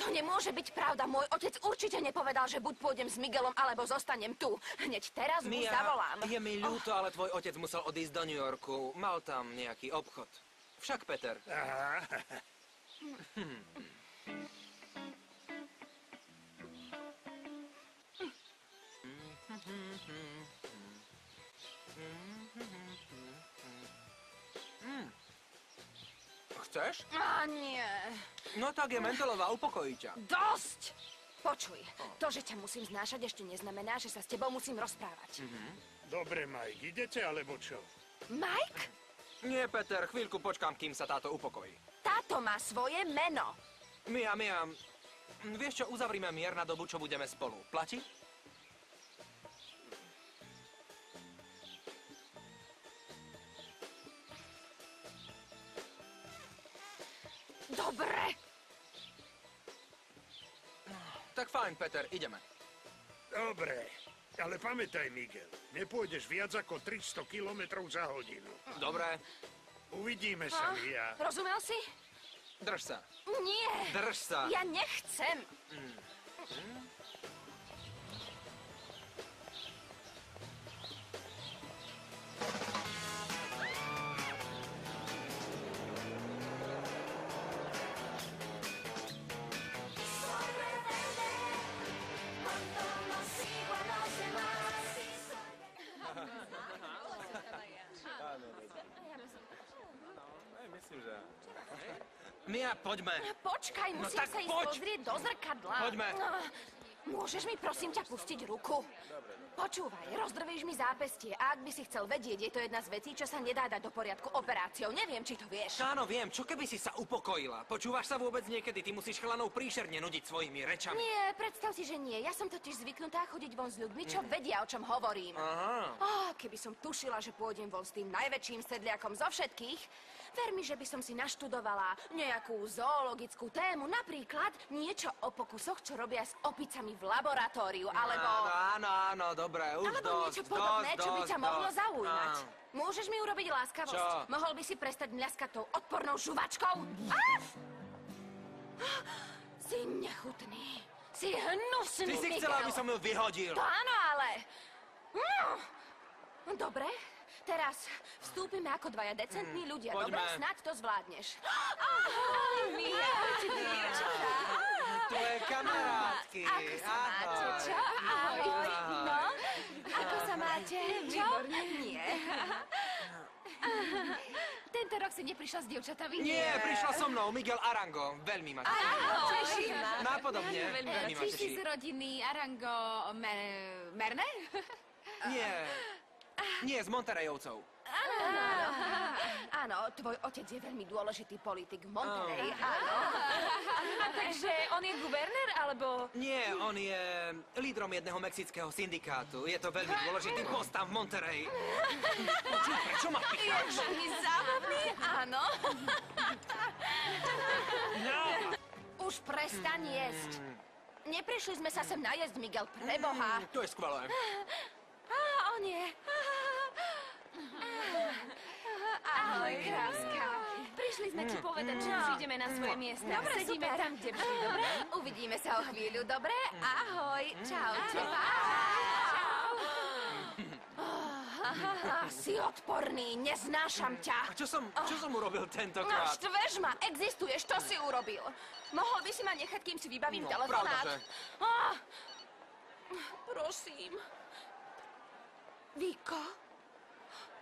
To nemôže byť pravda. Môj otec určite nepovedal, že buď pôjdem s Miguelom, alebo zostanem tu. Hneď teraz mu zavolám. Je mi ľúto, ale tvoj otec musel odísť do New Yorku. Mal tam nejaký obchod. Však, Peter. Aha. Chceš? Á, nie. No tak je mentolová, upokojí ťa. Dosť! Počuj, to, že ťa musím znášať, ešte neznamená, že sa s tebou musím rozprávať. Dobre, Mike, idete alebo čo? Mike? Nie, Peter, chvíľku počkám, kým sa táto upokojí. Táto má svoje meno. Mia, vieš čo, uzavrime mier na dobu, čo budeme spolu. Platí? Dobre. Tak fajn, Peter, ideme. Dobre, ale pamätaj, Miguel, nepôjdeš viac ako 300 kilometrov za hodinu. Dobre, Uvidíme sa, Mia. Rozumel si? drž sa. Nie. Drž sa. Ja nechcem. Mia, poďme. Počkaj, musím tak sa ísť poď. pozrieť do zrkadla. Poďme. Môžeš mi prosím ťa pustiť ruku? Počúvaj, rozdrvíš mi zápestie a ak by si chcel vedieť, je to jedna z vecí, čo sa nedá dať do poriadku operáciou. Neviem, či to vieš. Áno, viem. Čo keby si sa upokojila? Počúvaš sa vôbec niekedy? Ty musíš chalanov príšerne nudiť svojimi rečami. Nie, predstav si, že nie. Ja som totiž zvyknutá chodiť von s ľuďmi, čo vedia, o čom hovorím. Aha. Keby som tušila, že pôjdem von s tým najväčším sedliakom zo všetkých, ver mi, že by som si naštudovala nejakú zoologickú tému, napríklad niečo o pokusoch, čo robia s opicami v laboratóriu, alebo... Áno, dobre, už Alebo dosť, niečo podobné, čo by ťa mohlo zaujímať. Áno. Môžeš mi urobiť láskavosť? Čo? Mohol by si prestať mľaskať tou odpornou žuvačkou? Si nechutný. Si hnusný, Ty si Miguel. chcela, aby som ju vyhodil. To áno, ale... Dobre, teraz vstúpime ako dvaja decentní ľudia. poďme. Dobre, snáď to zvládneš. Ahoj, Mia. Tvoje kamarátky. Ako sa máte, čo? Ahoj. No, ako sa máte, čo? Nie. Tento rok si neprišla s dievčatami? Nie, prišla so mnou Miguel Arango. Veľmi ma teší. Áno, teší ma. Napodobne. Veľmi ma Ty si z teší. rodiny Arango Merne? Nie, z Monterejovcov. Áno, tvoj otec je veľmi dôležitý politik v Monterey, áno. Takže on je guvernér, alebo... Nie, on je lídrom jedného mexického syndikátu. Je to veľmi dôležitý post tam v Monterey. Prečo ma picháš? Veľmi zábavný, áno. Už prestaň jesť. Neprišli sme sa sem najesť, Miguel, preboha. To je skvelé. O nie. Ahoj, kráska. Prišli sme ti povedať, že už ideme na svoje miesta. Dobre, Sedíme super. tam, kde vždy, dobre? Uvidíme sa o chvíľu, dobre? Ahoj, čaute. Si odporný, neznášam ťa. A čo som urobil No, tentokrát? štveš ma, existuješ, to si urobil. Mohol by si ma nechať, kým si vybavím No, telefonát? pravda, že? Prosím. Viko?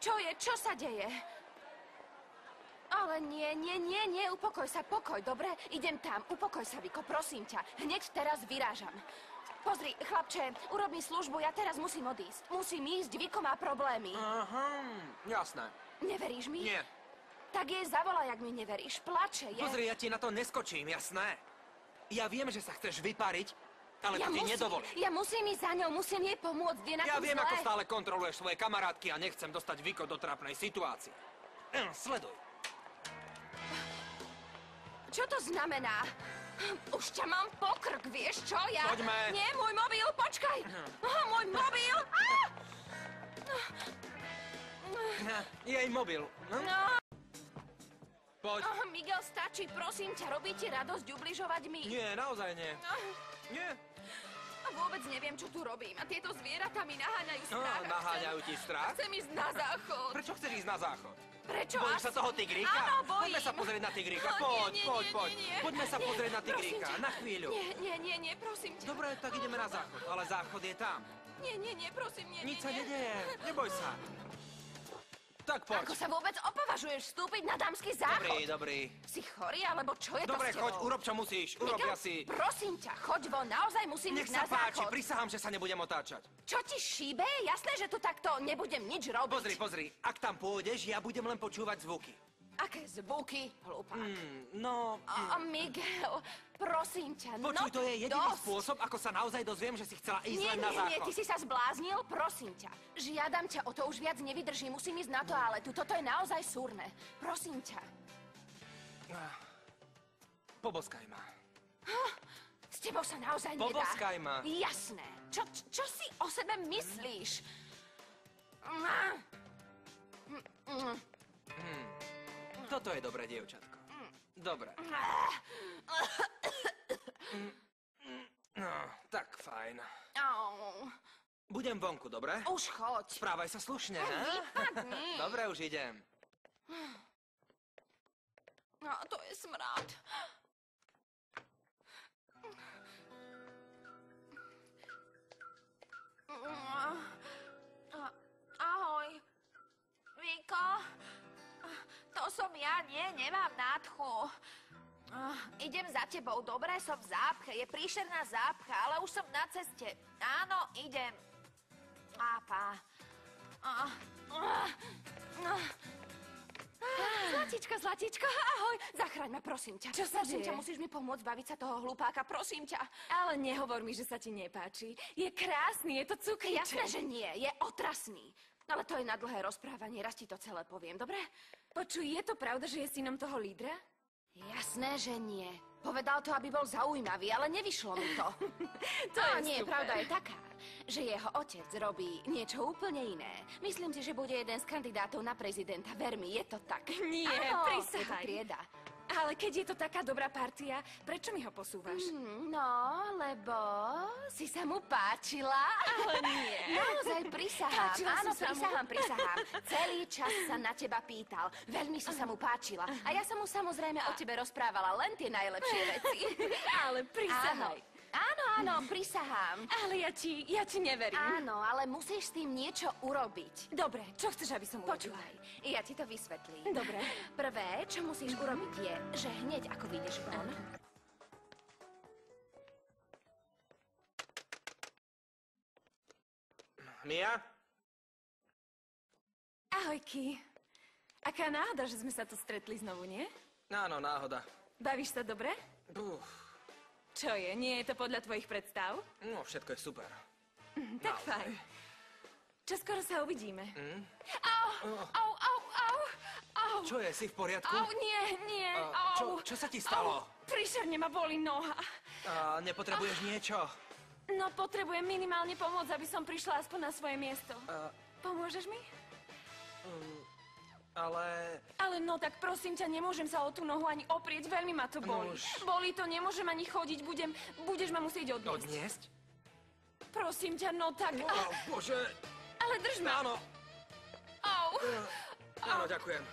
Čo je? Čo sa deje? Ale nie, upokoj sa, pokoj, dobre? Idem tam, upokoj sa, Viko, prosím ťa. Hneď teraz vyrážam. Pozri, chlapče, urob mi službu, ja teraz musím odísť. Musím ísť, Viko má problémy. Aha, jasné. Neveríš mi? Nie. Tak jej zavolaj, ak mi neveríš. Plače je. Pozri, ja ti na to neskočím, jasné? Ja viem, že sa chceš vypariť, ale to ti nedovolí. Ja musím ísť za ňou, musím jej pomôcť, je na Ja tom viem, zle. ako stále kontroluješ svoje kamarátky a nechcem dostať Viko do trápnej situácie. Sleduj. Čo to znamená? Už ťa mám pokrk, vieš čo? Poďme. Nie, môj mobil, počkaj! Môj mobil! Jej mobil. No. Poď. Miguel, stačí, prosím ťa, robí ti radosť ubližovať mi. Nie, naozaj nie. Nie. A vôbec neviem, čo tu robím. A tieto zvieratá mi naháňajú strach. Naháňajú ti strach? Chcem ísť na záchod. Prečo chceš ísť na záchod? Prečo? Bojíš sa toho tigríka? Áno, bojím. Poďme sa pozrieť na tigríka. No, Poď, nie, poď, nie, poď. nie, nie. Poďme sa pozrieť na Prosím tigríka. ťa. Na chvíľu. Nie, prosím ťa. Dobre, tak ideme na záchod. Ale záchod je tam. Nie, prosím, nie. Nič sa nedeje. Neboj sa. Tak poď. Ako sa vôbec opovažuješ vstúpiť na dámsky záchod? Dobrý. Si chorý, alebo čo je Dobre, to s choď, tebou? urob čo musíš. Urob Miguel, asi. prosím ťa, choď von, naozaj musím Nech ísť sa na páči, záchod. prisahám, že sa nebudem otáčať. Čo ti šíbe? Jasné, že tu takto nebudem nič robiť. Pozri, ak tam pôjdeš, ja budem len počúvať zvuky. Aké zvuky, hlupák. No, Miguel, prosím ťa, počuj, to je jediný dosť. spôsob, ako sa naozaj dozviem, že si chcela ísť len na Nie, záchod. ty si sa zbláznil, prosím ťa. Žiadam ťa, o to už viac nevydržím, musím ísť na toaletu, toto je naozaj súrne. Prosím ťa. Poboskaj ma. S tebou sa naozaj nedá. Poboskaj ma. Jasné. Čo si o sebe myslíš? Toto je dobré, dievčatko. Dobre. No, tak fajn. Au. Budem vonku, dobre? Už choď. Správaj sa slušne, ne? Vypadni. Dobre, už idem. No, to je smrad. Ahoj. Viko? To som ja, nemám nádchu. Idem za tebou, dobre, som v zápche, je príšerná zápcha, ale už som na ceste. Áno, idem. Zlatička, ahoj. Zachraň ma, prosím ťa. Čo sa Prosím deje? ťa, musíš mi pomôcť baviť sa toho hlupáka, prosím ťa. Ale nehovor mi, že sa ti nepáči. Je krásny, je to cukríček. Jasné, že nie, je otrasný. Ale to je na dlhé rozprávanie, raz ti to celé poviem, dobre? Počuj, je to pravda, že je synom toho lídra? Jasné, že nie. Povedal to, aby bol zaujímavý, ale nevyšlo mi to. To je nie, super. pravda je taká, že jeho otec robí niečo úplne iné. Myslím si, že bude jeden z kandidátov na prezidenta. Ver mi, je to tak. Nie, Áno, prisahaj. je to trieda. Ale keď je to taká dobrá partia, prečo mi ho posúvaš? No, lebo si sa mu páčila. Ale nie. Naozaj prisahám. Páčila Áno, si sa mu? prisahám. Celý čas sa na teba pýtal. Veľmi si sa mu páčila. A ja som mu samozrejme o tebe rozprávala len tie najlepšie veci. Ale prisahaj. Áno, prisahám. Ale ja ti neverím. Áno, ale musíš s tým niečo urobiť. Dobre, čo chceš, aby som urobila? Počúvaj, ja ti to vysvetlím. Dobre. Prvé, čo musíš urobiť je, že hneď ako vyjdeš von, Mia? Ahoj, Ki. Aká náhoda, že sme sa tu stretli znovu, nie? Áno, náhoda. Bavíš sa dobre? Čo je, nie je to podľa tvojich predstav? No, všetko je super. Tak Naozaj. fajn. Čo skoro sa uvidíme. Au. Čo je, si v poriadku? Au, nie, au. Čo sa ti stalo? Príšerne ma boli noha. Nepotrebuješ niečo? No, potrebujem minimálne pomôcť, aby som prišla aspoň na svoje miesto. Pomôžeš mi? Ale no tak prosím ťa, nemôžem sa o tú nohu ani oprieť, veľmi ma to boli. Nož. Boli to, nemôžem ani chodiť, budeš ma musieť odniesť. Odniesť? Prosím ťa, no tak. Bože. Ale drž ma. Áno, Au. áno, ďakujem.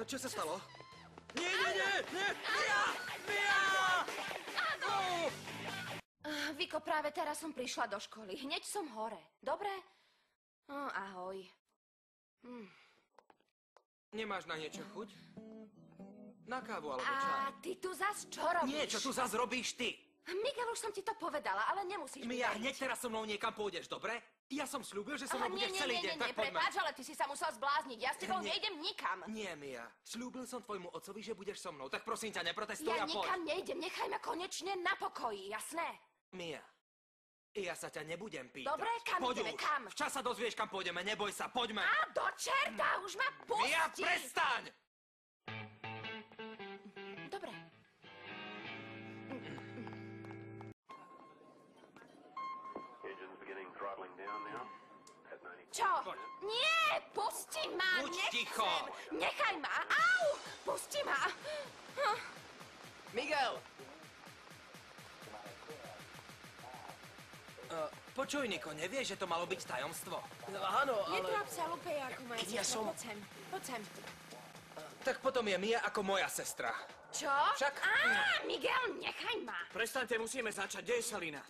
Čo sa stalo? Nie! Mia! Viko, práve teraz som prišla do školy. Hneď som hore. Dobre? Ahoj. Nemáš na niečo chuť? Na kávu alebo A čaj? ty tu zas čo robíš? Nie, čo tu zas robíš ty? Miguel, už som ti to povedala, ale nemusíš mi Mia, veriť. hneď teraz so mnou niekam pôjdeš, dobre? Ja som slúbil, že so mnou Nie, budeš celý deň, tak poďme. prepáč, ale ty si sa musel zblázniť. Ja s tebou Nie. nejdem nikam. Nie, Mia. Slúbil som tvojmu otcovi, že budeš so mnou. Tak prosím ťa, neprotestuj Ja a poď. nikam nejdem, nechaj ma konečne na pokoji, jasné? Mia, ja sa ťa nebudem pýtať. Dobre, kam Poď ideme, už. kam? Včas sa dozvieš, kam pôjdeme, neboj sa, poďme. A do čerta, už ma pusti! Mia, prestaň! Dobre. Engines beginning throttling down now at 90. Čo? Pusti ma! Buď Nechcem! ticho. Nechaj ma! Au! Pusti ma! Miguel! Počuj, Niko, nevieš, že to malo byť tajomstvo? Áno, ale... Netráp sa, Lupe, ako moja Keď ja sestra. som- Poď sem, poď sem. Tak potom je Mia ako moja sestra. Čo? Však- Miguel, nechaj ma! Prestaňte, musíme začať. Kde je Selina?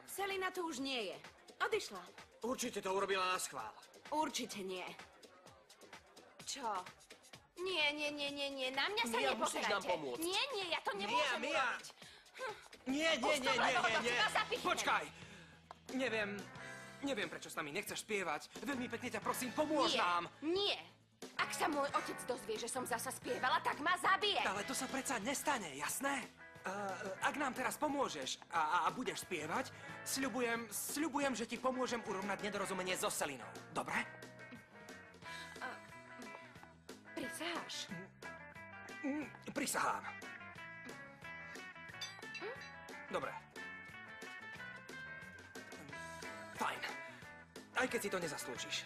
Selina tu už nie je. Odišla. Určite to urobila na schvál. Určite nie. Čo? Nie, na mňa sa Mia, musíš nám nepozerajte. pomôcť. Nie, ja to nemôžem Mia! urobiť. Nie, do teba zapichnem. Počkaj! Neviem, prečo s nami nechceš spievať. Veľmi pekne ťa prosím, pomôž nám. Nie. Ak sa môj otec dozvie, že som zasa spievala, tak ma zabije. Ale to sa predsa nestane, jasné? Ak nám teraz pomôžeš a budeš spievať, sľubujem, že ti pomôžem urovnať nedorozumenie so Selinou. Dobre? Prisaháš? Prisahám. Dobre. Fajn. Aj keď si to nezaslúžiš.